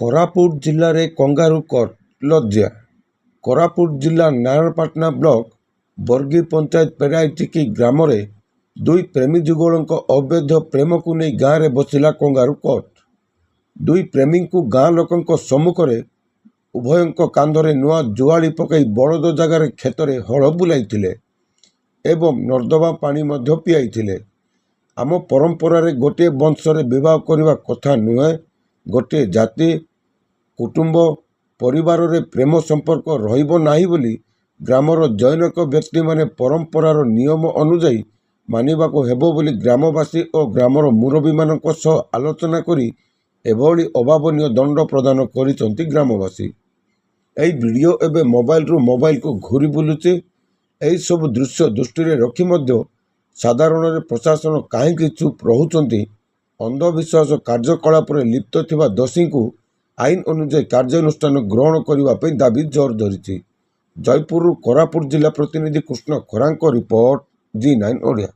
କୋରାପୁଟ ଜିଲ୍ଲାରେ kangaroo court ଲଜ୍ଜା। କୋରାପୁଟ ଜିଲ୍ଲା ନାରାୟଣପାଟଣା ବ୍ଲକ ବର୍ଗୀ ପଞ୍ଚାୟତ ପେରାଇଟିକି ଗ୍ରାମରେ ଦୁଇ ପ୍ରେମୀ ଯୁଗଳଙ୍କ ଅବୈଧ ପ୍ରେମକୁ ନେଇ ଗାଁରେ ବସିଲା କଙ୍ଗାରୁ କୋର୍ଟ। ଦୁଇ ପ୍ରେମୀଙ୍କୁ ଗାଁ ଲୋକଙ୍କ ସମ୍ମୁଖରେ ଉଭୟଙ୍କ କାନ୍ଧରେ ନୂଆ ଜୁଆଳି ପକାଇ ବଳଦ ଜାଗାରେ କ୍ଷେତରେ ହଳ ବୁଲାଇଥିଲେ ଏବଂ ନର୍ଦ୍ଦମା ପାଣି ମଧ୍ୟ ପିଆଇଥିଲେ। ଆମ ପରମ୍ପରାରେ ଗୋଟିଏ ବଂଶରେ ବିବାହ କରିବା କଥା ନୁହେଁ। ଗୋଟିଏ ଜାତି, କୁଟୁମ୍ବ, ପରିବାରରେ ପ୍ରେମ ସମ୍ପର୍କ ରହିବ ନାହିଁ ବୋଲି ଗ୍ରାମର ଜନୈକ ବ୍ୟକ୍ତିମାନେ ପରମ୍ପରାର ନିୟମ ଅନୁଯାୟୀ ମାନିବାକୁ ହେବ ବୋଲି ଗ୍ରାମବାସୀ ଓ ଗ୍ରାମର ମୁରବୀମାନଙ୍କ ସହ ଆଲୋଚନା କରି ଏଭଳି ଅଭାବନୀୟ ଦଣ୍ଡ ପ୍ରଦାନ କରିଛନ୍ତି ଗ୍ରାମବାସୀ। ଏହି ଭିଡ଼ିଓ ଏବେ ମୋବାଇଲକୁ ଘୁରି ବୁଲୁଛି। ଏହିସବୁ ଦୃଶ୍ୟ ଦୃଷ୍ଟିରେ ରଖି ମଧ୍ୟ ସାଧାରଣରେ ପ୍ରଶାସନ କାହିଁକି ଚୁପ୍ ରହୁଛନ୍ତି? ଅନ୍ଧବିଶ୍ୱାସ କାର୍ଯ୍ୟକଳାପରେ ଲିପ୍ତ ଥିବା ଦୋଷୀଙ୍କୁ ଆଇନ ଅନୁଯାୟୀ କାର୍ଯ୍ୟାନୁଷ୍ଠାନ ଗ୍ରହଣ କରିବା ପାଇଁ ଦାବି ଜୋର ଧରିଛି। ଜୟପୁରରୁ କୋରାପୁଟ ଜିଲ୍ଲା ପ୍ରତିନିଧି କୃଷ୍ଣ ଖରାଙ୍କ ରିପୋର୍ଟ, G9 ଓଡ଼ିଆ।